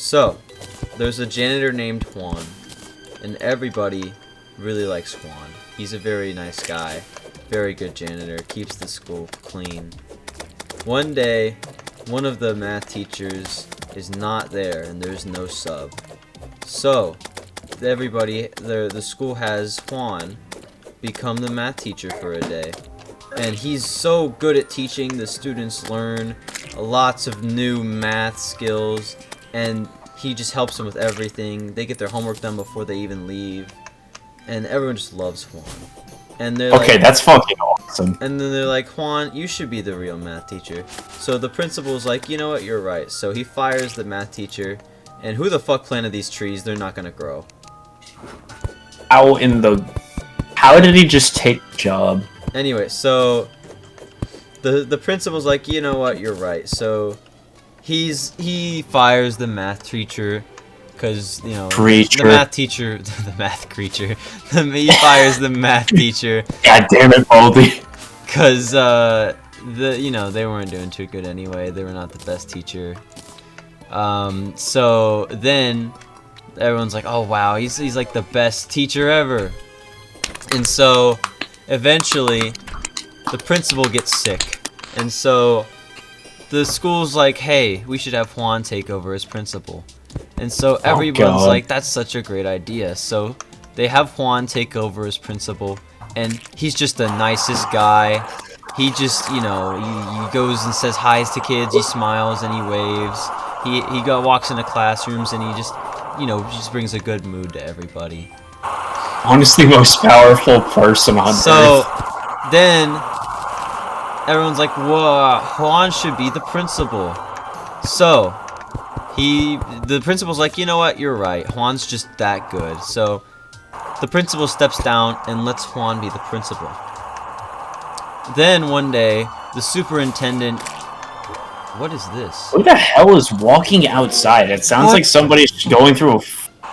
So, there's a janitor named Juan, and everybody really likes Juan. He's a very nice guy, very good janitor, keeps the school clean. One day, one of the math teachers is not there, and there's no sub. So, the school has Juan become the math teacher for a day. And he's so good at teaching, the students learn lots of new math skills, and he just helps them with everything. They get their homework done before they even leave, and everyone just loves Juan. And they're Okay, like, that's fucking awesome. and then they're like, Juan, you should be the real math teacher. So the principal's like, you know what, you're right. So he fires the math teacher, and who the fuck planted these trees? They're not gonna grow. How did he just take the job? Anyway, so the principal's like, you know what, you're right. So he fires the math teacher because, you know, the math teacher, the math creature. He fires the math teacher. God damn it, Baldy. Because they weren't doing too good anyway. They were not the best teacher. So then everyone's like, oh wow, he's like the best teacher ever. And so eventually the principal gets sick, and so the school's like, hey, we should have Juan take over as principal. And so everyone's like, that's such a great idea. So they have Juan take over as principal, and he's just the nicest guy. He just, he goes and says hi to kids, he smiles and he waves. He walks into classrooms and he just brings a good mood to everybody. Honestly, most powerful person on Earth. So then everyone's like, whoa, Juan should be the principal. So the principal's like, you know what, you're right, Juan's just that good. So the principal steps down and lets Juan be the principal. Then one day, the superintendent... What is this? Who the hell is walking outside? It sounds like somebody's going through a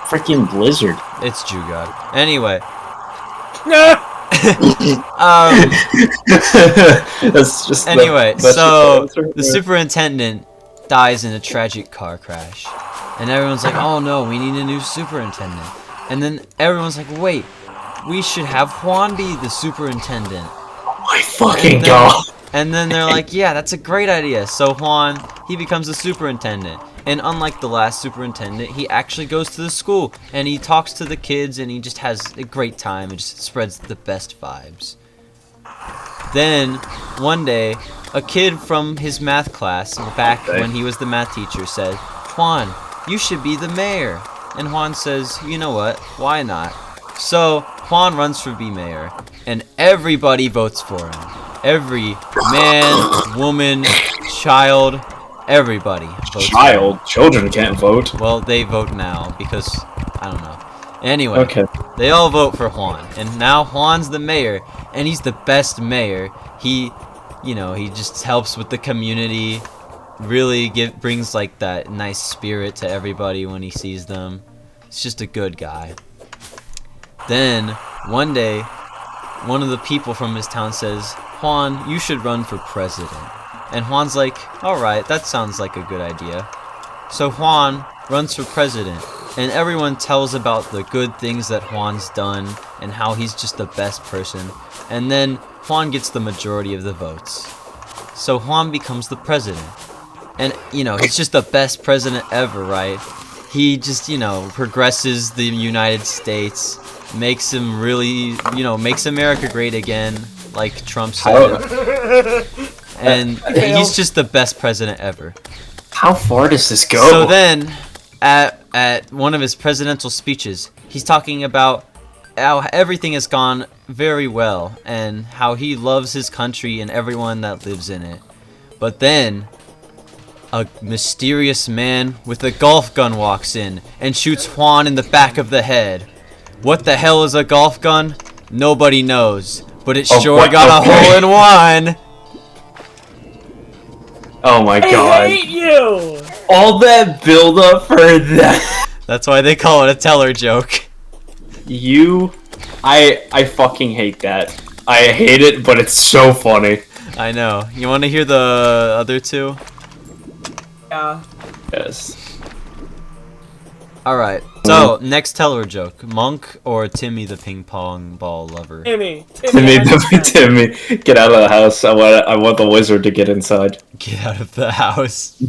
freaking blizzard. It's Jugod. Anyway. That's just anyway, so the superintendent dies in a tragic car crash. And everyone's like, oh no, we need a new superintendent. And then everyone's like, wait, we should have Juan be the superintendent. My fucking god. And then they're like, yeah, that's a great idea. So Juan, he becomes the superintendent. And unlike the last superintendent, he actually goes to the school and he talks to the kids and he just has a great time and just spreads the best vibes. Then, one day, a kid from his math class, back when he was the math teacher, said, Juan, you should be the mayor. And Juan says, you know what, why not? So, Juan runs for be mayor, and everybody votes for him. Every man, woman, child, everybody votes for him. Children can't vote. Well, they vote now, because, I don't know. Anyway, okay. They all vote for Juan, and now Juan's the mayor, and he's the best mayor. He just helps with the community, really brings like that nice spirit to everybody when he sees them. He's just a good guy. Then, one day, one of the people from his town says, Juan, you should run for president. And Juan's like, alright, that sounds like a good idea. So Juan runs for president, and everyone tells about the good things that Juan's done, and how he's just the best person. And then Juan gets the majority of the votes. So Juan becomes the president. And, he's just the best president ever, right? He just, progresses the United States, makes him really, makes America great again, like Trump said. And he's just the best president ever. How far does this go? So then, at one of his presidential speeches, he's talking about how everything has gone very well, and how he loves his country and everyone that lives in it. But then, a mysterious man with a golf gun walks in and shoots Juan in the back of the head. What the hell is a golf gun? Nobody knows, but it sure got a hole in one. Oh my god. I hate you! All that build up for that. That's why they call it a teller joke. I fucking hate that. I hate it, but it's so funny. I know. You want to hear the other two? Yeah. Yes. Alright, so next teller joke. Monk or Timmy the ping pong ball lover? Timmy, Timmy, 100%. Timmy, get out of the house. I want the wizard to get inside. Get out of the house.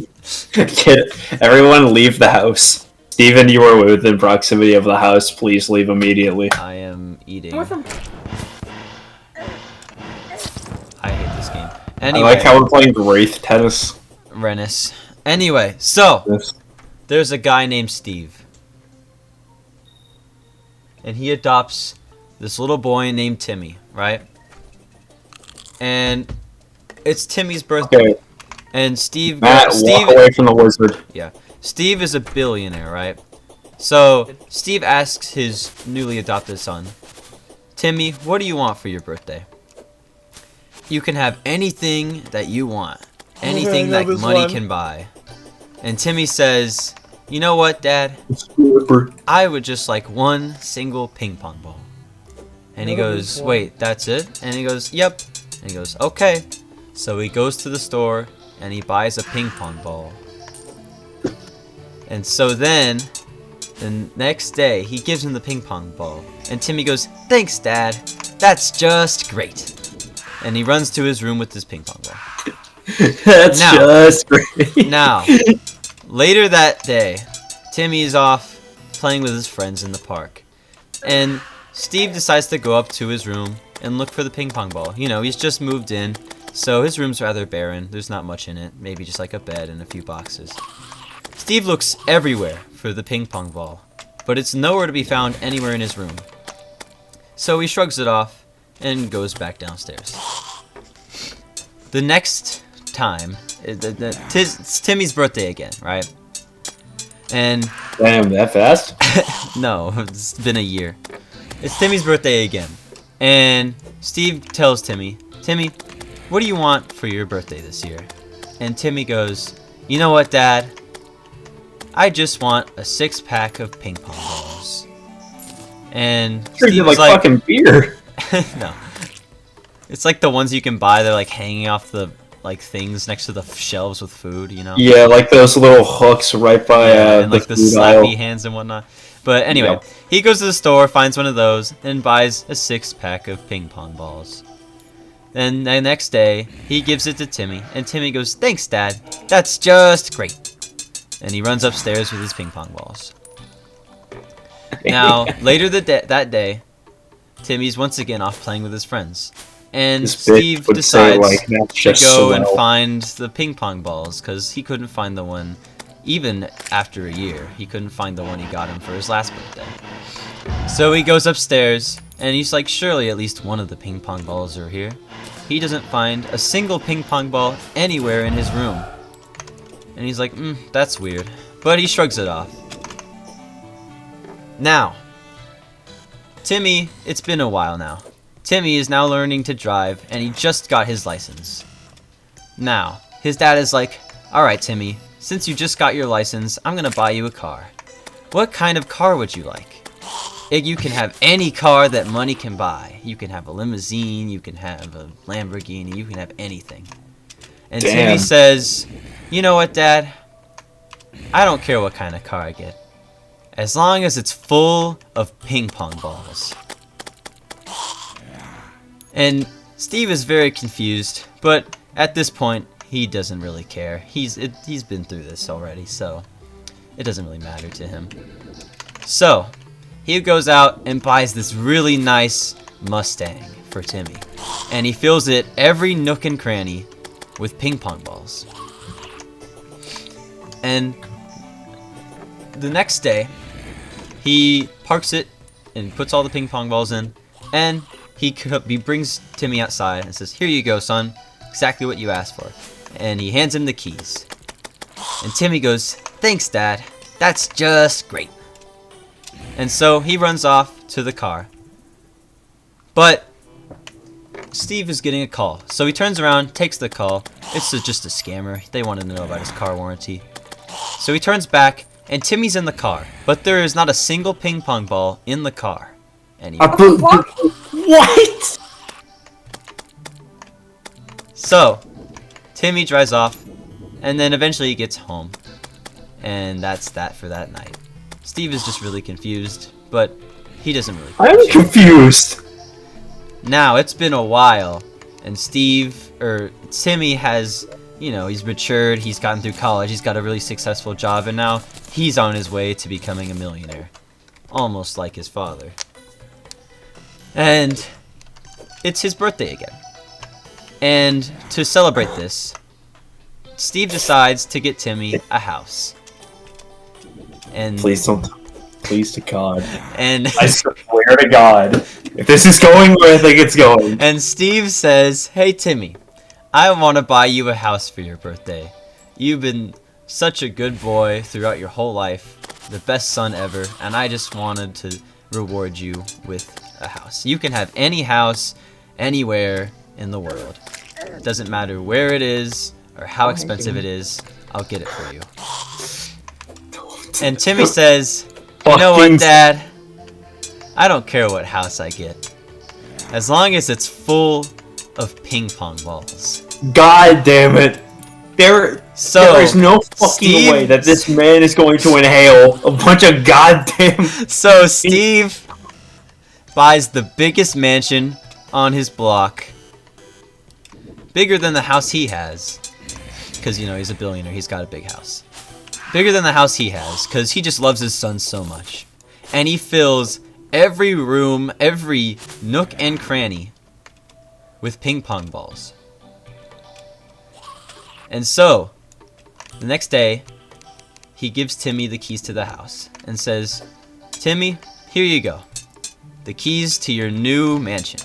Everyone leave the house. Steven, you are within proximity of the house. Please leave immediately. I am eating. Away from- I hate this game. I Anyway, like how we're playing Wraith tennis. Rennis. Anyway, so Yes. there's a guy named Steve. And he adopts this little boy named Timmy, right? And it's Timmy's birthday. Okay, And Steve Matt, walk away from the wizard. Steve is a billionaire, right? So Steve asks his newly adopted son, Timmy, what do you want for your birthday? You can have anything that you want. Anything that money can buy. And Timmy says, you know what, Dad? I would just like one single ping pong ball. And he goes, wait, that's it? And he goes, yep. And he goes, okay. So he goes to the store and he buys a ping pong ball. And so then, the next day, he gives him the ping pong ball. And Timmy goes, thanks, Dad. That's just great. And he runs to his room with his ping pong ball. That's Now- just great. Now, later that day, Timmy is off playing with his friends in the park. And Steve decides to go up to his room and look for the ping pong ball. You know, he's just moved in, so his room's rather barren. There's not much in it. Maybe just like a bed and a few boxes. Steve looks everywhere for the ping pong ball, but it's nowhere to be found anywhere in his room. So he shrugs it off and goes back downstairs. The next time, it's Timmy's birthday again, right? And Damn, that fast? no, it's been a year. It's Timmy's birthday again. And Steve tells Timmy, Timmy, what do you want for your birthday this year? And Timmy goes, you know what, Dad? I just want a 6-pack of ping pong balls. And Steve Drinking was like like, fucking beer. no. It's like the ones you can buy. They're like hanging off the like things next to the shelves with food, you know? Yeah, like those little hooks right by And the like the food slappy aisle. hands and whatnot. But anyway, Yep. he goes to the store, finds one of those, and buys a 6-pack of ping pong balls. Then the next day, he gives it to Timmy, and Timmy goes, thanks, Dad. That's just great. And he runs upstairs with his ping pong balls. Now, later that day, Timmy's once again off playing with his friends. And This bitch Steve would say, decides like, that's to just go and swell. find the ping pong balls, because he couldn't find the one even after a year. He couldn't find the one he got him for his last birthday. So he goes upstairs, and he's like, surely at least one of the ping pong balls are here. He doesn't find a single ping pong ball anywhere in his room. And he's like, that's weird. But he shrugs it off. Now, Timmy, it's been a while now. Timmy is now learning to drive, and he just got his license. Now, his dad is like, alright Timmy, since you just got your license, I'm gonna buy you a car. What kind of car would you like? You can have any car that money can buy. You can have a limousine, you can have a Lamborghini, you can have anything. And Damn. Timmy says, you know what, Dad? I don't care what kind of car I get, as long as it's full of ping pong balls. And Steve is very confused, but at this point, he doesn't really care. He's been through this already, so it doesn't really matter to him. So, he goes out and buys this really nice Mustang for Timmy. And he fills it every nook and cranny with ping pong balls. And the next day, he parks it and puts all the ping pong balls in, and he brings Timmy outside and says, here you go, son. Exactly what you asked for. And he hands him the keys. And Timmy goes, thanks, Dad. That's just great. And so he runs off to the car. But Steve is getting a call. So he turns around, takes the call. It's just a scammer. They wanted to know about his car warranty. So he turns back, and Timmy's in the car. But there is not a single ping pong ball in the car anymore. What? So, Timmy drives off, and then eventually he gets home. And that's that for that night. Steve is just really confused, but he doesn't really I'm question. confused. Now, it's been a while, and Timmy has, he's matured, he's gotten through college, he's got a really successful job, and now he's on his way to becoming a millionaire. Almost like his father. And it's his birthday again. And to celebrate this, Steve decides to get Timmy a house. And Please don't. Please to God. And I swear to God, if this is going where I think it's going. And Steve says, "Hey Timmy, I want to buy you a house for your birthday. You've been such a good boy throughout your whole life, the best son ever, and I just wanted to reward you with a house. You can have any house anywhere in the world. It doesn't matter where it is or how expensive it is. I'll get it for you." And Timmy says, "You know what, Dad? I don't care what house I get, as long as it's full of ping pong balls." God damn it. There is no fucking way that this man is going to inhale a bunch of goddamn... So Steve buys the biggest mansion on his block. Bigger than the house he has. Because, he's a billionaire. He's got a big house. Bigger than the house he has. Because he just loves his son so much. And he fills every room, every nook and cranny with ping pong balls. And so, the next day, he gives Timmy the keys to the house and says, "Timmy, here you go. The keys to your new mansion.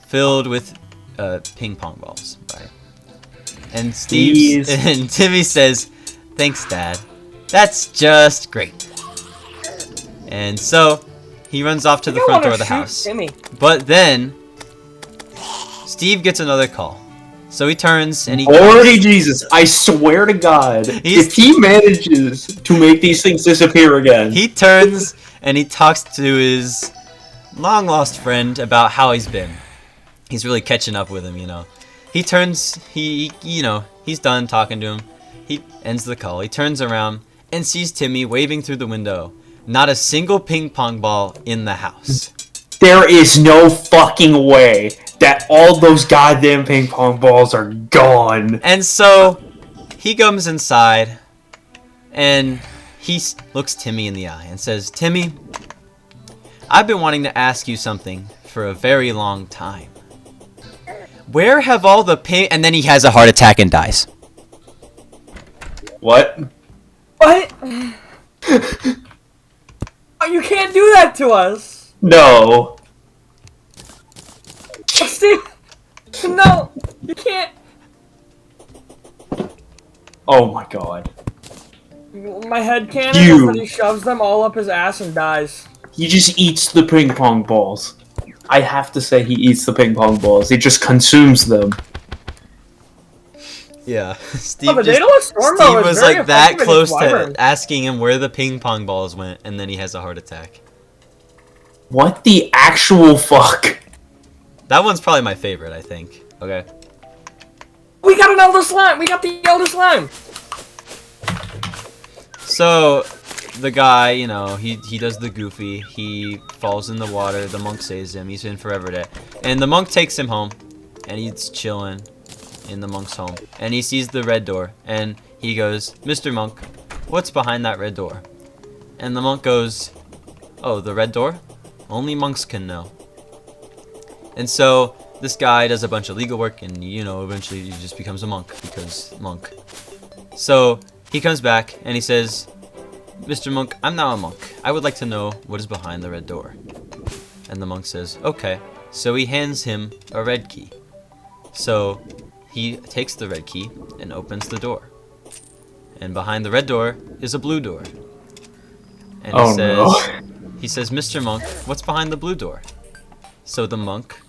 Filled with ping pong balls." Right? And Timmy says, "Thanks, Dad. That's just great." And so, he runs off to the front door of the house. Timmy. But then, Steve gets another call. So he turns and he Already, Jesus, I swear to God, if he manages to make these things disappear again. He turns and he talks to his long lost friend about how he's been. He's really catching up with him, He turns, he's done talking to him. He ends the call. He turns around and sees Timmy waving through the window. Not a single ping pong ball in the house. There is no fucking way that all those goddamn ping pong balls are gone. And so, he comes inside, and he looks Timmy in the eye and says, "Timmy, I've been wanting to ask you something for a very long time. Where have all the ping..." And then he has a heart attack and dies. What? What? You can't do that to us. No. Steve, no, you can't. Oh my God. My head cannon is that he shoves them all up his ass and dies. He just eats the ping pong balls. I have to say he eats the ping pong balls. He just consumes them. Yeah, Steve was like that close to asking him where the ping pong balls went, and then he has a heart attack. What the actual fuck? That one's probably my favorite, I think. Okay. We got an elder slime! We got the elder slime! So, the guy, he does the goofy. He falls in the water. The monk saves him. He's in forever dead. And the monk takes him home. And he's chilling in the monk's home. And he sees the red door. And he goes, "Mr. Monk, what's behind that red door?" And the monk goes, "Oh, the red door? Only monks can know." And so, this guy does a bunch of legal work, and, eventually he just becomes a monk, because monk. So, he comes back, and he says, "Mr. Monk, I'm now a monk. I would like to know what is behind the red door." And the monk says, "Okay." So he hands him a red key. So, he takes the red key and opens the door. And behind the red door is a blue door. And he says, "Mr. Monk, what's behind the blue door?" So the monk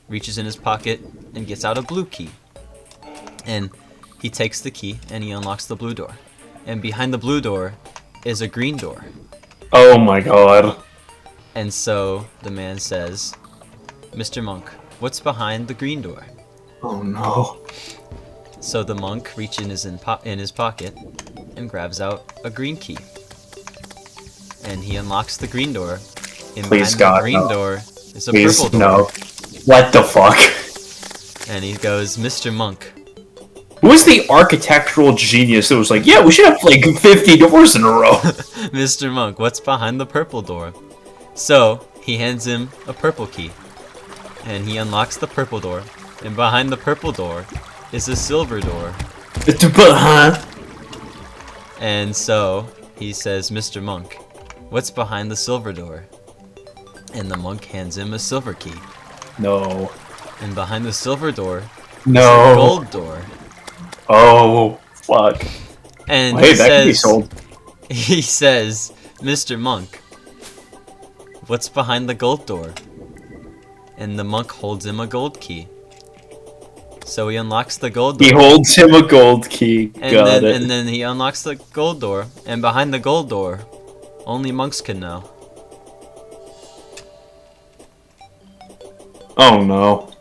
reaches in his pocket and gets out a blue key. And he takes the key and he unlocks the blue door. And behind the blue door is a green door. Oh my God. And so the man says, "Mr. Monk, what's behind the green door?" Oh no. So the monk reaches in his pocket and grabs out a green key. and he unlocks the green door. And Please, behind God, the green no. door is a Please, purple door. no. What the fuck? And he goes, Mr. Monk. Who was the architectural genius that was like, yeah, we should have like 50 doors in a row? Mr. Monk, what's behind the purple door? So, he hands him a purple key. And he unlocks the purple door. And behind the purple door is a silver door. And so, he says, Mr. Monk, what's behind the silver door? And the monk hands him a silver key. No. And behind the silver door No. is a gold door. Oh, fuck. And Hey, he that can be says, sold. he says, Mr. Monk, what's behind the gold door? And the monk holds him a gold key. So he unlocks the gold door. He holds him a gold key. And then he unlocks the gold door. And behind the gold door, only monks can know. Oh no.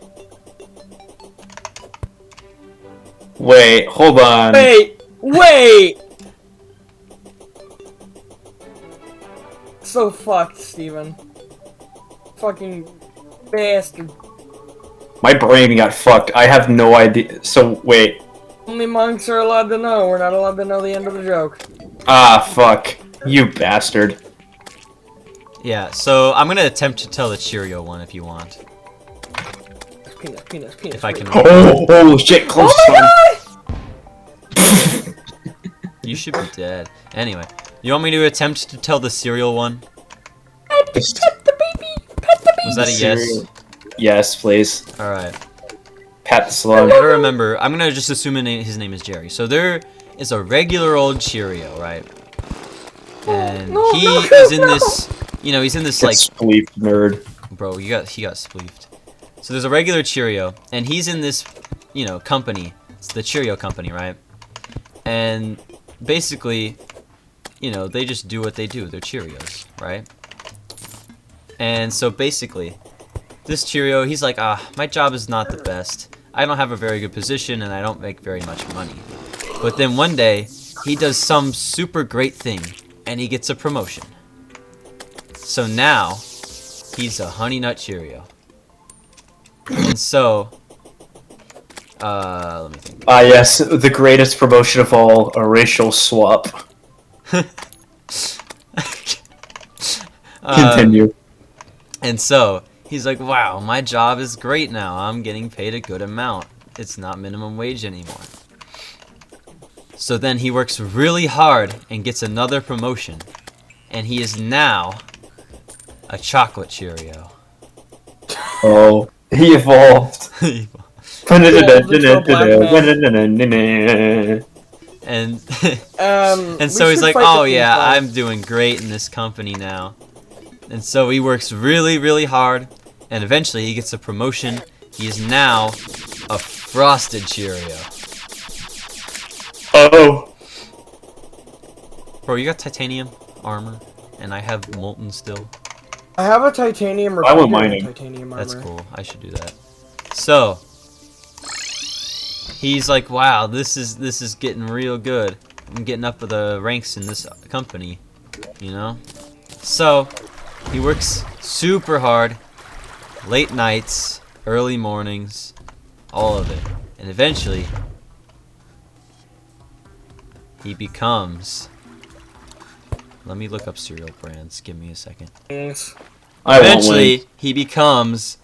Wait, hold on. Wait! So fucked, Steven. Fucking bastard. My brain got fucked. I have no idea. So, wait. Only monks are allowed to know. We're not allowed to know the end of the joke. Ah, fuck. You bastard. Yeah, so I'm gonna attempt to tell the Cheerio one if you want. Penis. If I can. Oh shit, close Oh You should be dead. Anyway, you want me to attempt to tell the cereal one? Pet the baby! Pet the baby! Was that a yes? Yes, please. Alright. Pat the I slug. gotta remember, I'm gonna just assume his name is Jerry. So there is a regular old Cheerio, right? And he is in this, you know, he's in this like... Spleef nerd. Bro, he got spleefed. So there's a regular Cheerio, and he's in this, you know, company. It's the Cheerio company, right? And basically, you know, they just do what they do. They're Cheerios, right? And so basically, this Cheerio, he's like, my job is not the best. I don't have a very good position, and I don't make very much money. But then one day, he does some super great thing, and he gets a promotion. So now, he's a Honey Nut Cheerio. And so, let me think. Ah, yes, the greatest promotion of all, a racial swap. Continue. And so, he's like, wow, my job is great now. I'm getting paid a good amount. It's not minimum wage anymore. So then he works really hard and gets another promotion. And he is now a chocolate Cheerio. Oh, he evolved. And and so he's like, oh yeah, I'm doing great in this company now. And so he works really, really hard, and eventually he gets a promotion. He is now a frosted Cheerio. Oh. Bro, you got titanium armor, and I have molten still. I have a titanium I won't mind him. titanium armor. That's cool. I should do that. So he's like, wow, this is getting real good. I'm getting up the ranks in this company, you know? So he works super hard, late nights, early mornings, all of it. And eventually he becomes... Let me look up cereal brands. Give me a second. Eventually, he becomes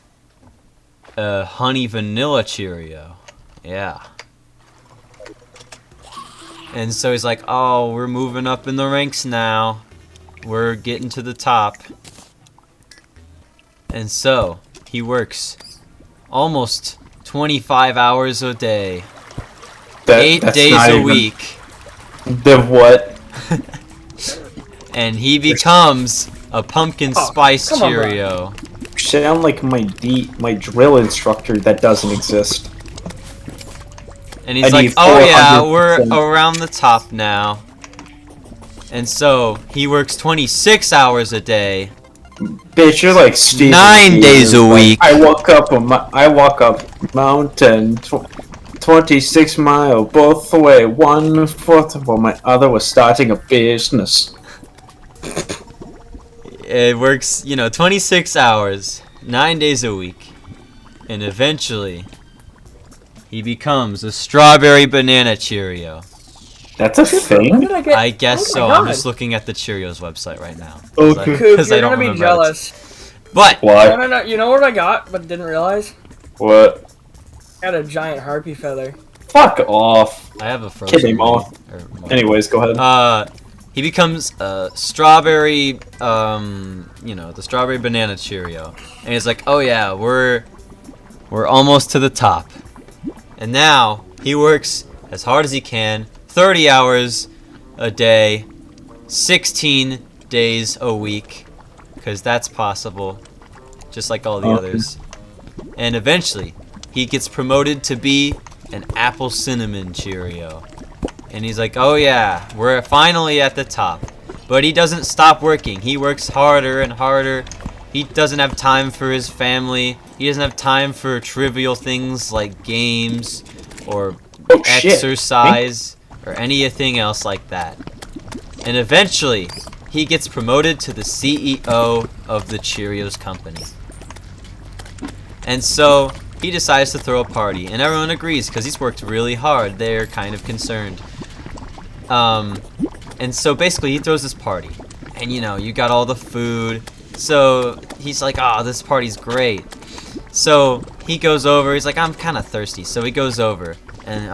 a honey vanilla Cheerio. Yeah. And so he's like, oh, we're moving up in the ranks now. We're getting to the top. And so, he works almost 25 hours a day. 8 days a week. The what? And he becomes a pumpkin spice Cheerio. Sound like my drill instructor that doesn't exist. And he's like, oh yeah, we're around the top now. And so, he works 26 hours a day. Bitch, you're like Steve. 9 days a week. I walk up mountain, 26 mile both way, 1/4 while my other was starting a business. it works, 26 hours, 9 days a week, and eventually he becomes a strawberry banana Cheerio. That's a thing? I guess so. God. I'm just looking at the Cheerios website right now. Okay. Coop, you're I don't gonna be remember jealous. But Why? No. You know what I got, but didn't realize? What? I got a giant harpy feather. Fuck off. I have a frozen. Kidding, Moth. Anyways, go ahead. He becomes a strawberry, the strawberry banana Cheerio, and he's like, "Oh yeah, we're almost to the top." And now he works as hard as he can, 30 hours a day, 16 days a week, because that's possible, just like all the others. And eventually, he gets promoted to be an apple cinnamon Cheerio. And he's like, oh yeah, we're finally at the top. But he doesn't stop working. He works harder and harder. He doesn't have time for his family. He doesn't have time for trivial things like games or exercise or anything else like that. And eventually, he gets promoted to the CEO of the Cheerios company. And so he decides to throw a party, and everyone agrees because he's worked really hard. They're kind of concerned. And so basically he throws this party, and you got all the food. So he's like, oh, this party's great. So he goes over, he's like, I'm kind of thirsty. So he goes over, and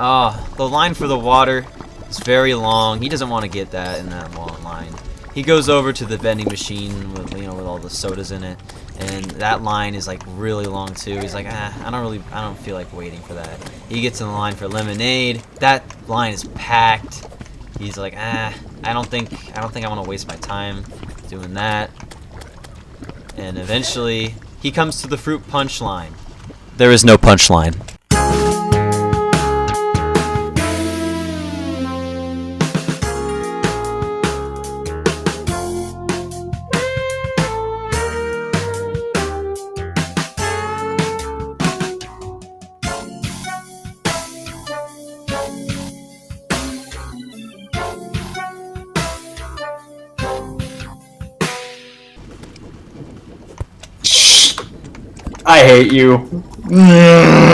the line for the water is very long. He doesn't want to get that in that long line. He goes over to the vending machine with with all the sodas in it, and that line is like really long too. He's like, I don't feel like waiting for that. He gets in the line for lemonade. That line is packed. He's like, I don't think I want to waste my time doing that. And eventually, he comes to the fruit punch line. There is no punch line. I hate you.